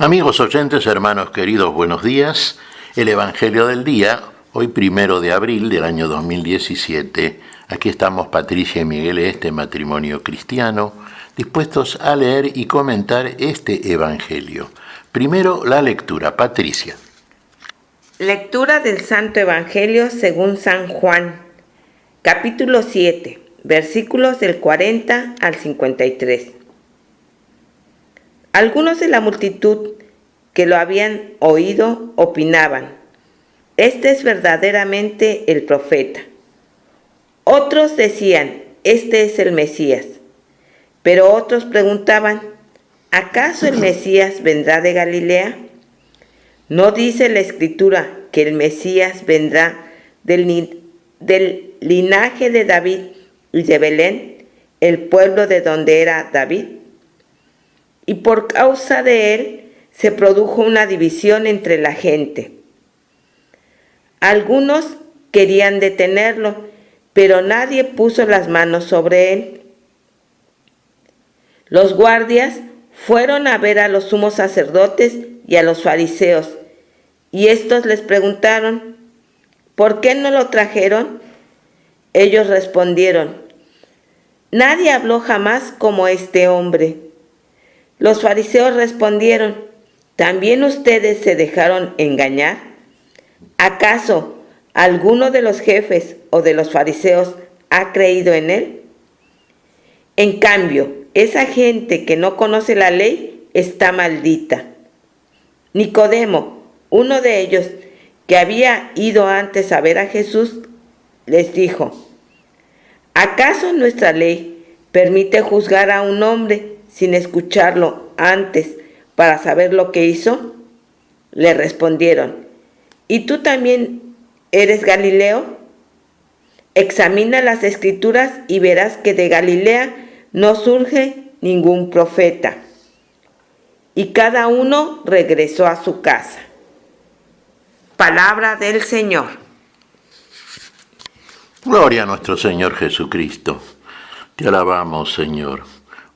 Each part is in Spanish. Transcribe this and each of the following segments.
Amigos oyentes, hermanos queridos, buenos días. El Evangelio del día, hoy 1 de abril del año 2017. Aquí estamos Patricia y Miguel, este matrimonio cristiano, dispuestos a leer y comentar este Evangelio. Primero la lectura. Patricia. Lectura del Santo Evangelio según San Juan, capítulo 7, versículos del 40 al 53. Algunos de la multitud que lo habían oído opinaban: este es verdaderamente el profeta. Otros decían: este es el Mesías. Pero otros preguntaban: ¿acaso el Mesías vendrá de Galilea? ¿No dice la Escritura que el Mesías vendrá del linaje de David y de Belén, el pueblo de donde era David? Y por causa de él se produjo una división entre la gente. Algunos querían detenerlo, pero nadie puso las manos sobre él. Los guardias fueron a ver a los sumos sacerdotes y a los fariseos, y estos les preguntaron: ¿por qué no lo trajeron? Ellos respondieron: nadie habló jamás como este hombre. Los fariseos respondieron: ¿también ustedes se dejaron engañar? ¿Acaso alguno de los jefes o de los fariseos ha creído en él? En cambio, esa gente que no conoce la ley está maldita. Nicodemo, uno de ellos, que había ido antes a ver a Jesús, les dijo: ¿acaso nuestra ley permite juzgar a un hombre sin escucharlo antes para saber lo que hizo? Le respondieron: ¿y tú también eres Galileo? Examina las Escrituras y verás que de Galilea no surge ningún profeta. Y cada uno regresó a su casa. Palabra del Señor. Gloria a nuestro Señor Jesucristo. Te alabamos, Señor.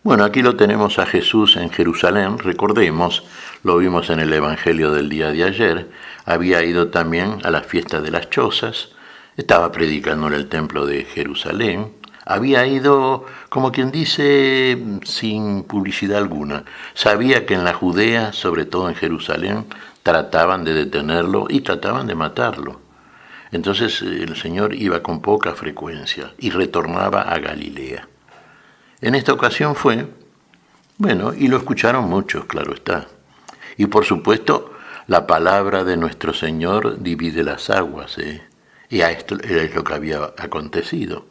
Bueno, aquí lo tenemos a Jesús en Jerusalén, recordemos, lo vimos en el Evangelio del día de ayer, había ido también a la fiesta de las chozas, estaba predicando en el templo de Jerusalén, había ido, como quien dice, sin publicidad alguna, sabía que en la Judea, sobre todo en Jerusalén, trataban de detenerlo y trataban de matarlo. Entonces el Señor iba con poca frecuencia y retornaba a Galilea. En esta ocasión fue, y lo escucharon muchos, claro está. Y por supuesto, la palabra de nuestro Señor divide las aguas, y a esto es lo que había acontecido.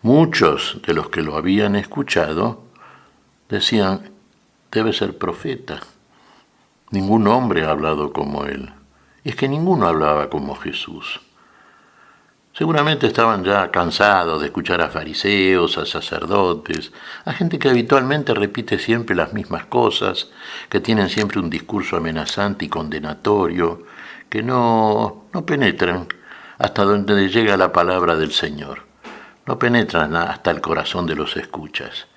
Muchos de los que lo habían escuchado decían: debe ser profeta. Ningún hombre ha hablado como él. Y es que ninguno hablaba como Jesús. Seguramente estaban ya cansados de escuchar a fariseos, a sacerdotes, a gente que habitualmente repite siempre las mismas cosas, que tienen siempre un discurso amenazante y condenatorio, que no penetran hasta donde llega la palabra del Señor. No penetran hasta el corazón de los escuchas.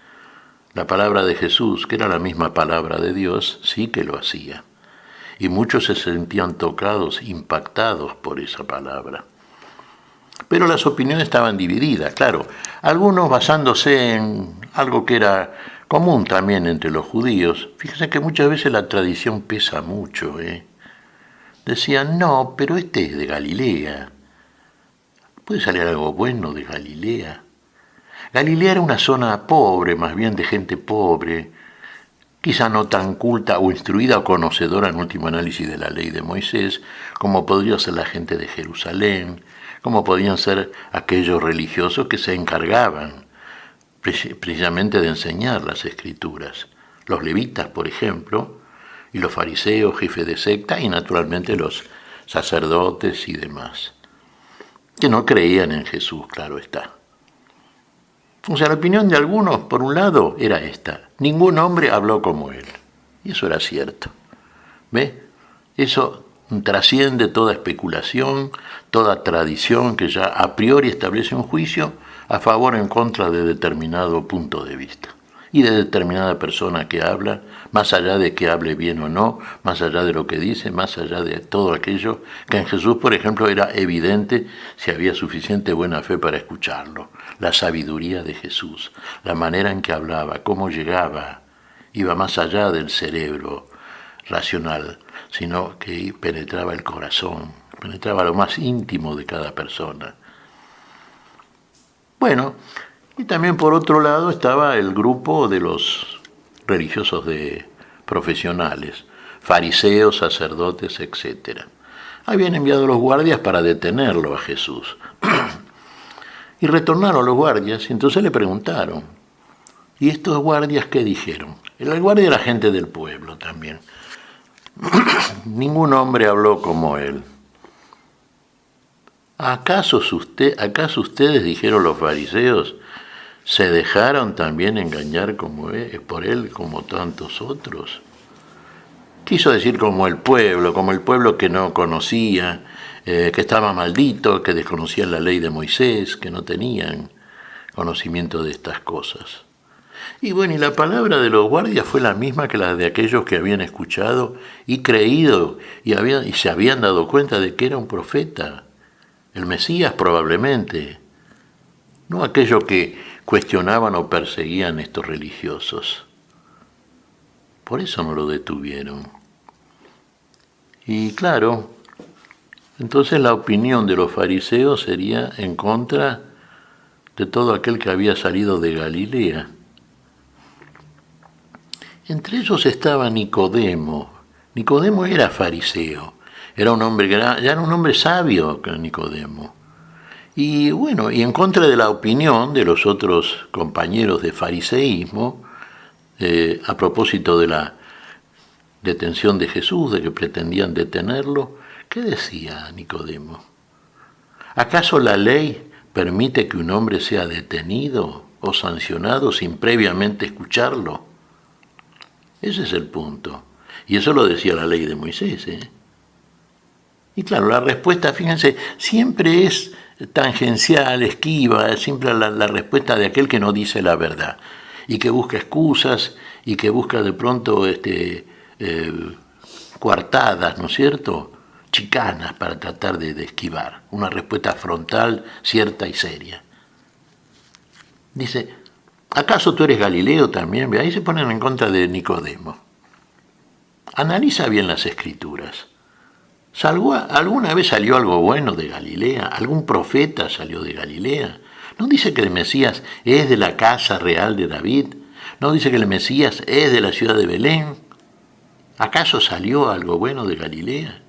La palabra de Jesús, que era la misma palabra de Dios, sí que lo hacía. Y muchos se sentían tocados, impactados por esa palabra. Pero las opiniones estaban divididas, claro. Algunos basándose en algo que era común también entre los judíos. Fíjense que muchas veces la tradición pesa mucho, Decían: no, pero este es de Galilea. ¿Puede salir algo bueno de Galilea? Galilea era una zona pobre, más bien de gente pobre, quizá no tan culta o instruida o conocedora en último análisis de la ley de Moisés, como podría ser la gente de Jerusalén, como podían ser aquellos religiosos que se encargaban precisamente de enseñar las Escrituras. Los levitas, por ejemplo, y los fariseos, jefes de secta, y naturalmente los sacerdotes y demás, que no creían en Jesús, claro está. O sea, la opinión de algunos, por un lado, era esta: ningún hombre habló como él. Y eso era cierto. ¿Ve? Eso trasciende toda especulación, toda tradición que ya a priori establece un juicio a favor o en contra de determinado punto de vista. y de determinada persona que habla, más allá de que hable bien o no, más allá de lo que dice, más allá de todo aquello que en Jesús, por ejemplo, era evidente si había suficiente buena fe para escucharlo. La sabiduría de Jesús, la manera en que hablaba, cómo llegaba, iba más allá del cerebro racional, sino que penetraba el corazón, penetraba lo más íntimo de cada persona. Bueno, y también por otro lado estaba el grupo de los religiosos profesionales, fariseos, sacerdotes, etc. Habían enviado a los guardias para detenerlo a Jesús. Y retornaron los guardias y entonces le preguntaron, ¿y estos guardias qué dijeron? El guardia era gente del pueblo también. Ningún hombre habló como él. ¿Acaso ustedes, dijeron los fariseos, se dejaron también engañar por él como tantos otros? Quiso decir como el pueblo que no conocía, que estaba maldito, que desconocían la ley de Moisés, que no tenían conocimiento de estas cosas. Y bueno, y la palabra de los guardias fue la misma que la de aquellos que habían escuchado y creído y se habían dado cuenta de que era un profeta, el Mesías probablemente, no aquello que cuestionaban o perseguían estos religiosos. Por eso no lo detuvieron. Y claro, entonces la opinión de los fariseos sería en contra de todo aquel que había salido de Galilea. Entre ellos estaba Nicodemo. Nicodemo era fariseo. Era un hombre ya era un hombre sabio, Nicodemo. Y bueno, y en contra de la opinión de los otros compañeros de fariseísmo, a propósito de la detención de Jesús, de que pretendían detenerlo, ¿qué decía Nicodemo? ¿Acaso la ley permite que un hombre sea detenido o sancionado sin previamente escucharlo? Ese es el punto. Y eso lo decía la ley de Moisés, Y claro, la respuesta, fíjense, siempre es tangencial, esquiva, siempre la respuesta de aquel que no dice la verdad y que busca excusas y que busca de pronto coartadas, ¿no es cierto?, chicanas para tratar de esquivar una respuesta frontal, cierta y seria. Dice, ¿acaso tú eres Galileo también? Ahí se ponen en contra de Nicodemo. Analiza bien las Escrituras. ¿Alguna vez salió algo bueno de Galilea? ¿Algún profeta salió de Galilea? ¿No dice que el Mesías es de la casa real de David? ¿No dice que el Mesías es de la ciudad de Belén? ¿Acaso salió algo bueno de Galilea?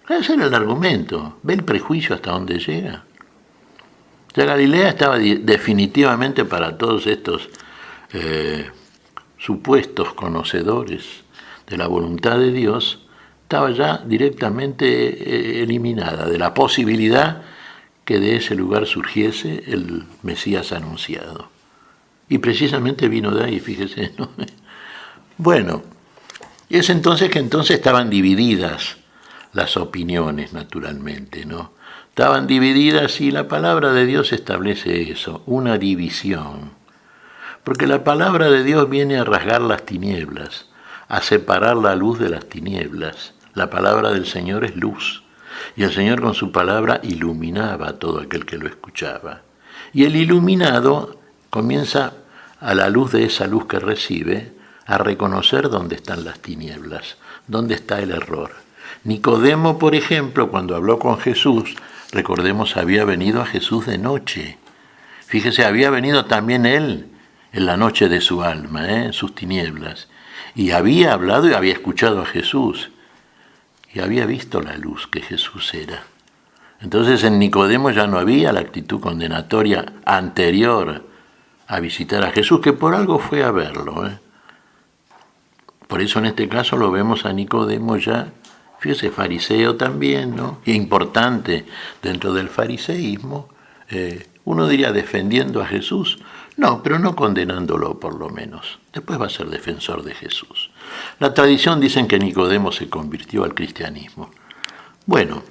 Ese era el argumento. ¿Ve el prejuicio hasta dónde llega? Ya Galilea estaba definitivamente para todos estos supuestos conocedores de la voluntad de Dios, estaba ya directamente eliminada de la posibilidad que de ese lugar surgiese el Mesías anunciado. Y precisamente vino de ahí, fíjese, ¿no? Bueno, es entonces que estaban divididas las opiniones, naturalmente, ¿no? Estaban divididas y la palabra de Dios establece eso, una división. Porque la palabra de Dios viene a rasgar las tinieblas, a separar la luz de las tinieblas. La palabra del Señor es luz, y el Señor con su palabra iluminaba a todo aquel que lo escuchaba. Y el iluminado comienza, a la luz de esa luz que recibe, a reconocer dónde están las tinieblas, dónde está el error. Nicodemo, por ejemplo, cuando habló con Jesús, recordemos, había venido a Jesús de noche. Fíjese, había venido también él en la noche de su alma, en sus tinieblas. Y había hablado y había escuchado a Jesús. Y había visto la luz que Jesús era. Entonces en Nicodemo ya no había la actitud condenatoria anterior a visitar a Jesús, que por algo fue a verlo. Por eso en este caso lo vemos a Nicodemo ya, fíjese, fariseo también, ¿no? Y importante dentro del fariseísmo, uno diría defendiendo a Jesús, no, pero no condenándolo por lo menos. Después va a ser defensor de Jesús. La tradición dice que Nicodemo se convirtió al cristianismo. Bueno,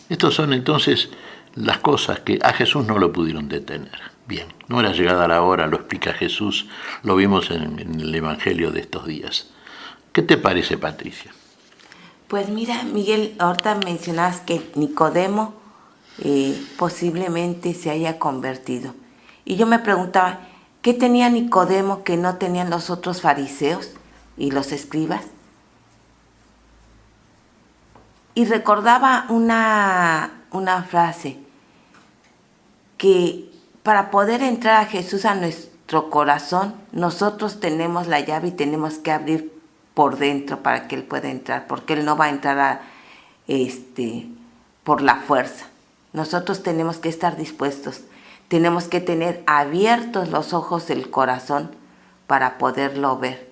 estos son entonces las cosas que a Jesús no lo pudieron detener. Bien, no era llegada la hora, lo explica Jesús, lo vimos en el Evangelio de estos días. ¿Qué te parece, Patricia? Pues mira, Miguel, ahorita mencionabas que Nicodemo posiblemente se haya convertido. Y yo me preguntaba, ¿qué tenía Nicodemo que no tenían los otros fariseos y los escribas? Y recordaba una frase, que para poder entrar a Jesús a nuestro corazón, nosotros tenemos la llave y tenemos que abrir por dentro para que Él pueda entrar, porque Él no va a entrar por la fuerza. Nosotros tenemos que estar dispuestos, tenemos que tener abiertos los ojos del corazón para poderlo ver,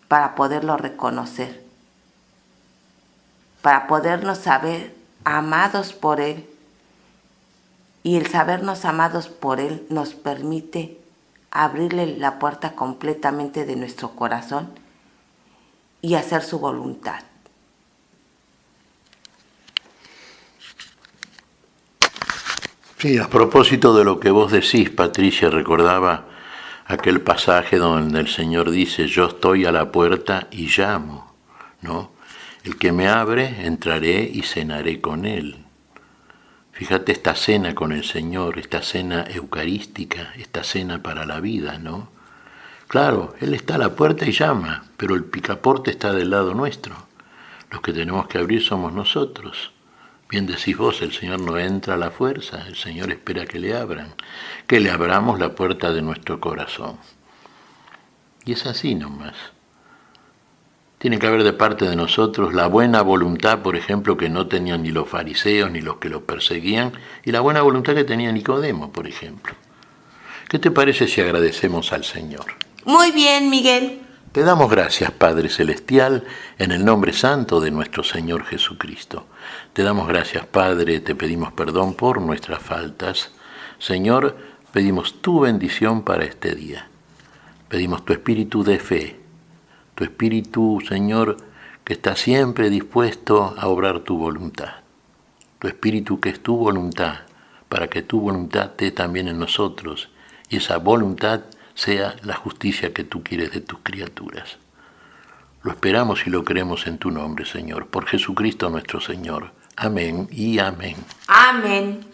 para poderlo reconocer, para podernos saber amados por Él. Y el sabernos amados por Él nos permite abrirle la puerta completamente de nuestro corazón y hacer su voluntad. Sí, a propósito de lo que vos decís, Patricia, recordaba aquel pasaje donde el Señor dice, yo estoy a la puerta y llamo, ¿no? El que me abre, entraré y cenaré con Él. Fíjate esta cena con el Señor, esta cena eucarística, esta cena para la vida, ¿no? Claro, Él está a la puerta y llama, pero el picaporte está del lado nuestro. Los que tenemos que abrir somos nosotros. Bien decís vos, el Señor no entra a la fuerza, el Señor espera que le abran, que le abramos la puerta de nuestro corazón. Y es así nomás. Tiene que haber de parte de nosotros la buena voluntad, por ejemplo, que no tenían ni los fariseos ni los que lo perseguían, y la buena voluntad que tenía Nicodemo, por ejemplo. ¿Qué te parece si agradecemos al Señor? Muy bien, Miguel. Te damos gracias, Padre Celestial, en el nombre santo de nuestro Señor Jesucristo. Te damos gracias, Padre, te pedimos perdón por nuestras faltas. Señor, pedimos tu bendición para este día. Pedimos tu espíritu de fe, tu espíritu, Señor, que está siempre dispuesto a obrar tu voluntad. Tu espíritu que es tu voluntad, para que tu voluntad esté también en nosotros y esa voluntad sea la justicia que tú quieres de tus criaturas. Lo esperamos y lo creemos en tu nombre, Señor, por Jesucristo nuestro Señor. Amén y amén. Amén.